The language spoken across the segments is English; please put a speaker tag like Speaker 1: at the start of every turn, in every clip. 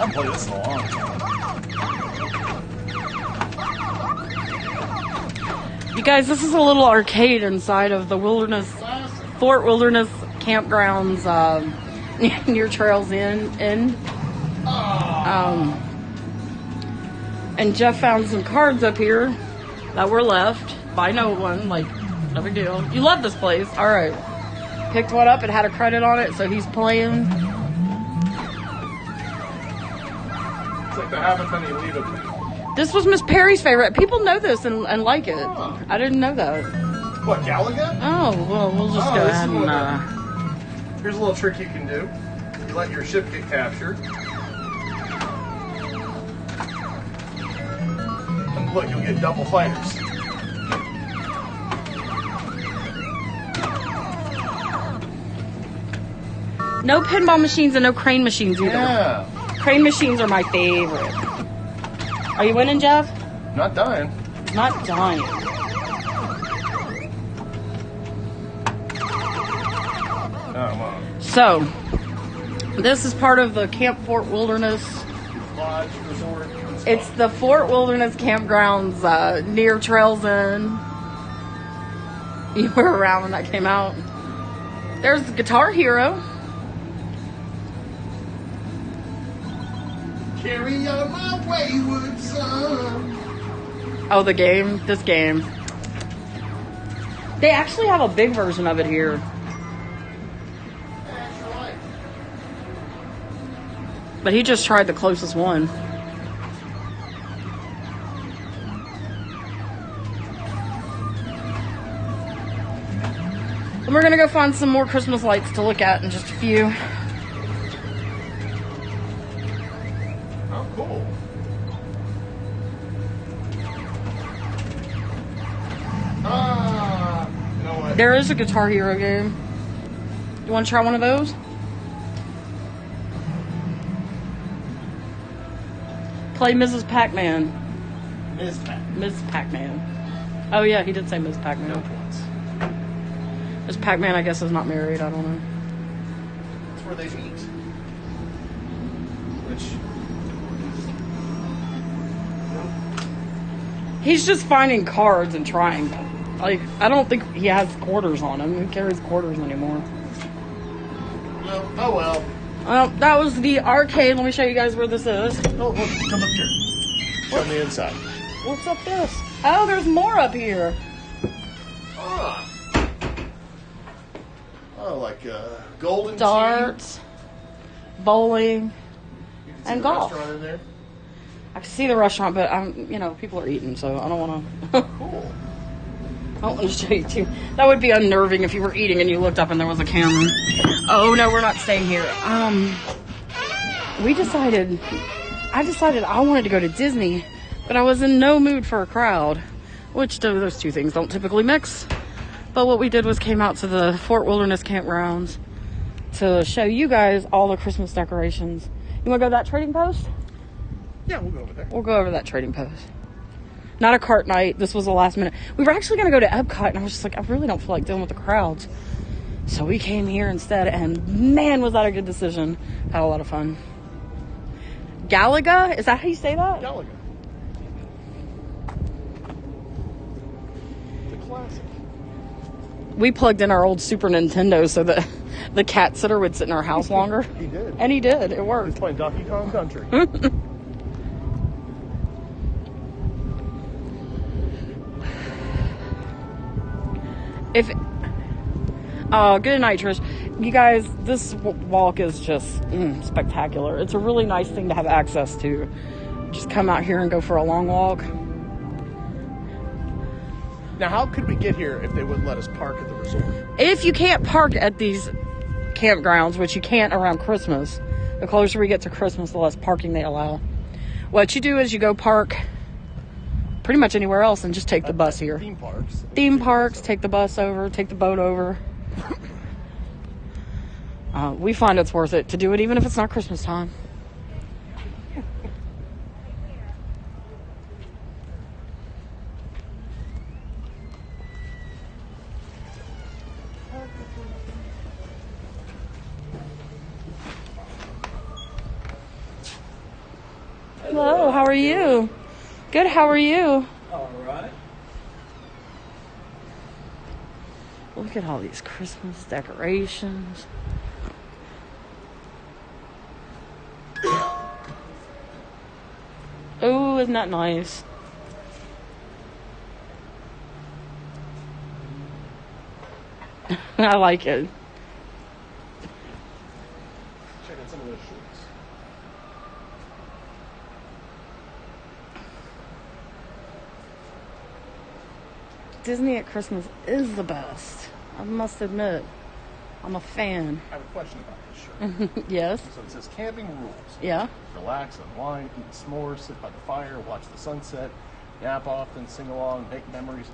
Speaker 1: haven't played this in a long time.
Speaker 2: You guys, this is a little arcade inside of the Fort Wilderness Campgrounds near Trails End. And Jeff found some cards up here that were left by no one. Like, no big deal. You love this place. All right. Picked one up. It had a credit on it, so he's playing.
Speaker 1: It's like the have a penny, leave a penny.
Speaker 2: This was Miss Perry's favorite. People know this and like it.
Speaker 1: Oh.
Speaker 2: I didn't know that.
Speaker 1: What, Galaga?
Speaker 2: Oh, well, we'll just go ahead and...
Speaker 1: Here's a little trick you can do. You let your ship get captured. And look, you'll get double fighters.
Speaker 2: No pinball machines and no crane machines either.
Speaker 1: Yeah.
Speaker 2: Crane machines are my favorite. Are you winning, Jeff?
Speaker 1: Not dying.
Speaker 2: Not dying. So, this is part of the Camp Fort Wilderness
Speaker 1: Lodge Resort.
Speaker 2: It's the Fort Wilderness Campgrounds near Trails End. You were around when that came out. There's Guitar Hero.
Speaker 1: Carry on my wayward son.
Speaker 2: Oh, the game? This game. They actually have a big version of it here. But he just tried the closest one. And we're gonna go find some more Christmas lights to look at in just a few.
Speaker 1: Oh, cool. You know what?
Speaker 2: There is a Guitar Hero game. You want to try one of those? Play Mrs. Pac-Man.
Speaker 1: Ms. Pac.
Speaker 2: Ms. Pac-Man. Oh yeah, he did say Ms. Pac-Man.
Speaker 1: No points.
Speaker 2: Ms. Pac-Man, I guess, is not married. I don't know.
Speaker 1: That's where they meet. Which...
Speaker 2: He's just finding cards and trying them. Like, I don't think he has quarters on him. Who carries quarters anymore?
Speaker 1: Well, oh well.
Speaker 2: Well, that was the arcade. Let me show you guys where this is.
Speaker 1: Oh, look, come up here. On the inside.
Speaker 2: What's up this? Oh, there's more up here.
Speaker 1: Ah. Oh, like golden
Speaker 2: Darts, bowling,
Speaker 1: You can see
Speaker 2: and
Speaker 1: the
Speaker 2: golf.
Speaker 1: restaurant in there.
Speaker 2: I can see the restaurant, but people are eating, so I don't want to.
Speaker 1: Cool.
Speaker 2: I don't want to show you too. That would be unnerving if you were eating and you looked up and there was a camera. Oh no, we're not staying here. I decided I wanted to go to Disney, but I was in no mood for a crowd, which those two things don't typically mix. But what we did was came out to the Fort Wilderness Campgrounds to show you guys all the Christmas decorations. You want to go to that trading post?
Speaker 1: Yeah, we'll go over there.
Speaker 2: We'll go over that trading post. Not a cart night. This was the last minute. We were actually going to go to Epcot, and I was just like, I really don't feel like dealing with the crowds. So we came here instead, and man, was that a good decision. Had a lot of fun. Galaga? Is that how you say that?
Speaker 1: Galaga. The classic.
Speaker 2: We plugged in our old Super Nintendo so that the cat sitter would sit in our house longer.
Speaker 1: He did.
Speaker 2: And he did. It
Speaker 1: He's
Speaker 2: worked.
Speaker 1: playing Donkey Kong Country.
Speaker 2: Good night, Trish. You guys, this walk is just spectacular. It's a really nice thing to have access to. Just come out here and go for a long walk.
Speaker 1: Now, how could we get here if they wouldn't let us park at the resort?
Speaker 2: If you can't park at these campgrounds, which you can't around Christmas, the closer we get to Christmas, the less parking they allow. What you do is you go park pretty much anywhere else and just take the bus here.
Speaker 1: Theme parks.
Speaker 2: Theme parks, take the bus over, take the boat over. We find it's worth it to do it even if it's not Christmas time. How are you? Good. How are you?
Speaker 3: All right.
Speaker 2: Look at all these Christmas decorations. Oh, isn't that nice? I like it.
Speaker 1: Check out some of those shorts.
Speaker 2: Disney at Christmas is the best. I must admit. I'm a fan.
Speaker 1: I have a question about this shirt.
Speaker 2: Yes.
Speaker 1: So it says camping rules.
Speaker 2: Yeah.
Speaker 1: Relax, unwind, eat s'mores, sit by the fire, watch the sunset, nap often, sing along, make memories.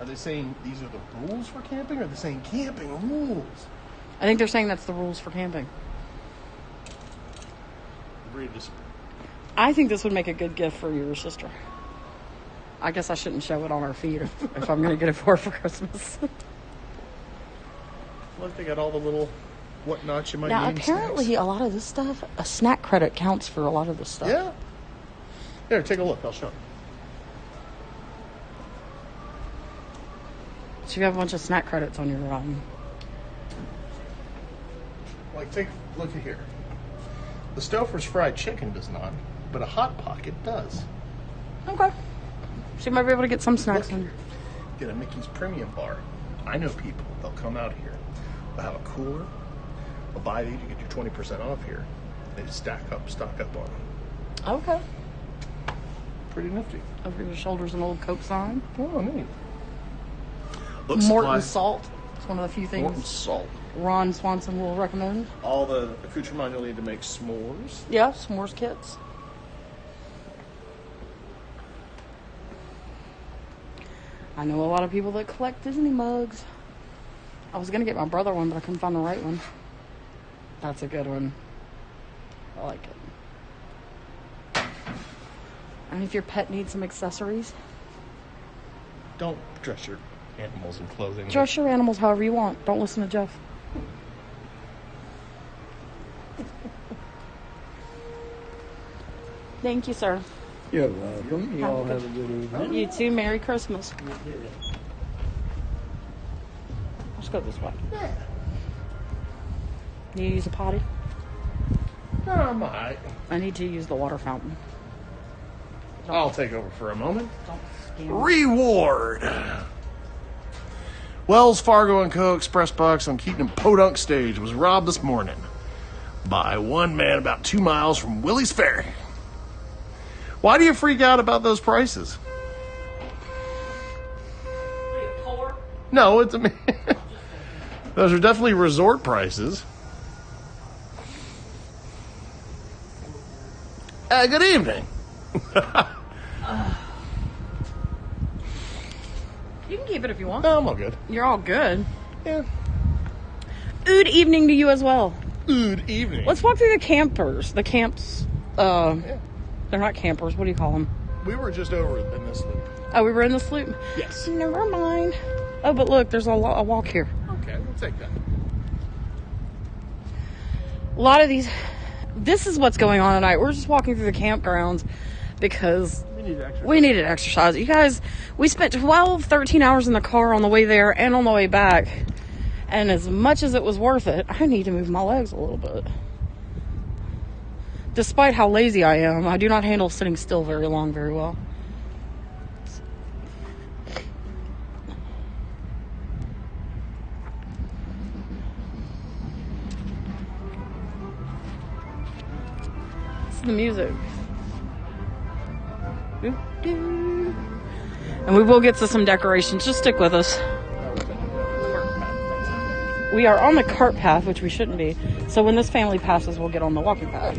Speaker 1: Are they saying these are the rules for camping, or are they saying camping rules?
Speaker 2: I think they're saying that's the rules for camping.
Speaker 1: Agree to disagree.
Speaker 2: I think this would make a good gift for your sister. I guess I shouldn't show it on our feed if I'm going to get it for Christmas.
Speaker 1: Look, they got all the little whatnots you might
Speaker 2: Now,
Speaker 1: need.
Speaker 2: apparently,
Speaker 1: Snacks.
Speaker 2: a lot of this stuff, a snack credit counts for a lot of this stuff.
Speaker 1: Yeah. Here, take a look. I'll show you.
Speaker 2: So you have a bunch of snack credits on your
Speaker 1: Like, take a look at here. The Stouffer's fried chicken does not, but a Hot Pocket does.
Speaker 2: Okay. So you might be able to get some snacks
Speaker 1: Look.
Speaker 2: on.
Speaker 1: Get a Mickey's Premium Bar. I know people. They'll come out here. They'll have a cooler. They'll buy these. You get your 20% off here. They stock up on them.
Speaker 2: Okay.
Speaker 1: Pretty nifty.
Speaker 2: Over your shoulders, an old Coke sign.
Speaker 1: Oh, neat. Look,
Speaker 2: Morton
Speaker 1: supplies.
Speaker 2: salt. It's one of the few things
Speaker 1: Morton salt.
Speaker 2: Ron Swanson will recommend.
Speaker 1: All the accoutrement you'll need to make s'mores.
Speaker 2: Yeah, s'mores kits. I know a lot of people that collect Disney mugs. I was going to get my brother one, but I couldn't find the right one. That's a good one. I like it. And if your pet needs some accessories,
Speaker 1: Don't dress your animals in clothing.
Speaker 2: dress your animals however you want. Don't listen to Jeff. Thank you, sir.
Speaker 3: You're welcome. You all have a good evening.
Speaker 2: You too. Merry Christmas. Let's go this way.
Speaker 1: Yeah.
Speaker 2: Need to use a potty?
Speaker 1: I might.
Speaker 2: I need to use the water fountain.
Speaker 1: I'll take over for a moment.
Speaker 2: Don't scam.
Speaker 1: Reward. Wells Fargo & Co. Express Box on Keaton and Podunk Stage was robbed this morning by one man about 2 miles from Willie's Ferry. Why do you freak out about those prices? No, it's those are definitely resort prices. Good evening.
Speaker 2: You can keep it if you want.
Speaker 1: No, I'm all good.
Speaker 2: You're all good.
Speaker 1: Yeah.
Speaker 2: Good evening to you as well.
Speaker 1: Good evening.
Speaker 2: Let's walk through the campers. The camps.
Speaker 1: Yeah.
Speaker 2: They're not campers. What do you call them?
Speaker 1: We were just over in this loop.
Speaker 2: Oh, we were in the loop?
Speaker 1: Yes.
Speaker 2: Never mind. Oh, but look, there's a walk here.
Speaker 1: Okay, we'll take that.
Speaker 2: A lot of these. This is what's going on tonight. We're just walking through the campgrounds because we needed exercise. You guys, we spent 12, 13 hours in the car on the way there and on the way back. And as much as it was worth it, I need to move my legs a little bit. Despite how lazy I am, I do not handle sitting still very long very well. It's the music. And we will get to some decorations. Just stick with us. We are on the cart path, which we shouldn't be. So when this family passes, we'll get on the walking path.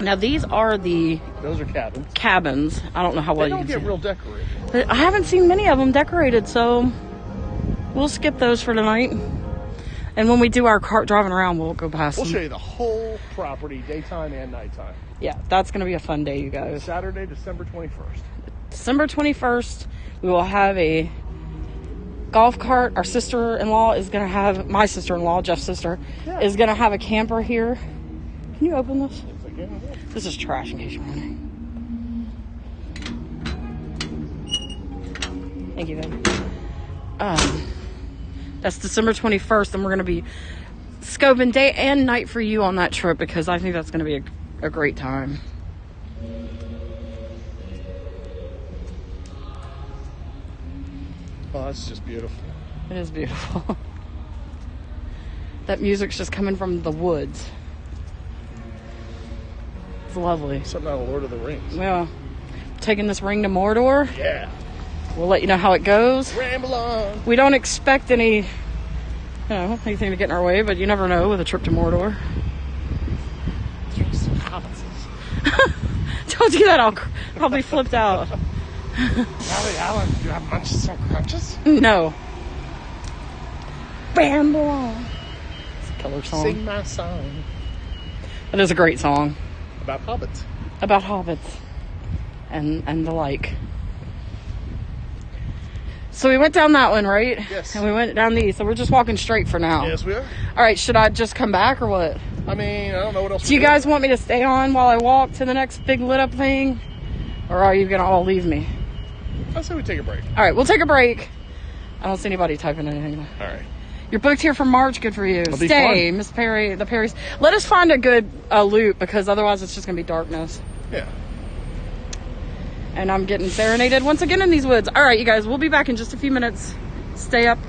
Speaker 2: Now these are
Speaker 1: Those are cabins.
Speaker 2: cabins. I don't know how well
Speaker 1: They
Speaker 2: you
Speaker 1: don't
Speaker 2: can
Speaker 1: get
Speaker 2: see.
Speaker 1: real decorated.
Speaker 2: But I haven't seen many of them decorated, so we'll skip those for tonight. And when we do our cart driving around, we'll go past
Speaker 1: We'll
Speaker 2: them.
Speaker 1: show you the whole property, daytime and nighttime.
Speaker 2: Yeah, that's going to be a fun day, you guys.
Speaker 1: Saturday, December 21st.
Speaker 2: December 21st, we will have a golf cart. Our sister-in-law is going to have, my sister-in-law, Jeff's sister, is going to have a camper here. Can you open this? This is trash in case you're wondering. Thank you, babe. That's December 21st, and we're going to be scoping day and night for you on that trip because I think that's going to be a great time.
Speaker 1: Oh, that's just beautiful.
Speaker 2: It is beautiful. That music's just coming from the woods. It's lovely.
Speaker 1: Something out of Lord of the Rings.
Speaker 2: Yeah. Taking this ring to Mordor.
Speaker 1: Yeah.
Speaker 2: We'll let you know how it goes.
Speaker 1: Ramble on.
Speaker 2: We don't expect anything to get in our way, but you never know with a trip to Mordor. Don't do that, I'll be flipped out.
Speaker 1: Valley Island, do you have munches and crunches?
Speaker 2: No. Ramble on. It's a killer song.
Speaker 1: Sing my song.
Speaker 2: It is a great song.
Speaker 1: About hobbits.
Speaker 2: About hobbits. And the like. So we went down that one, right?
Speaker 1: Yes.
Speaker 2: And we went down these, so we're just walking straight for now.
Speaker 1: Yes, we are.
Speaker 2: All right, should I just come back or what?
Speaker 1: I mean, I don't know what else.
Speaker 2: Do you guys want me to stay on while I walk to the next big lit up thing? Or are you going to all leave me?
Speaker 1: I say we take a break.
Speaker 2: All right, we'll take a break. I don't see anybody typing anything.
Speaker 1: All right.
Speaker 2: You're booked here for March. Good for you.
Speaker 1: It'll be
Speaker 2: Stay,
Speaker 1: fun.
Speaker 2: Miss Perry. The Perrys. Let us find a good loop because otherwise it's just going to be darkness.
Speaker 1: Yeah.
Speaker 2: And I'm getting serenaded once again in these woods. All right, you guys. We'll be back in just a few minutes. Stay up.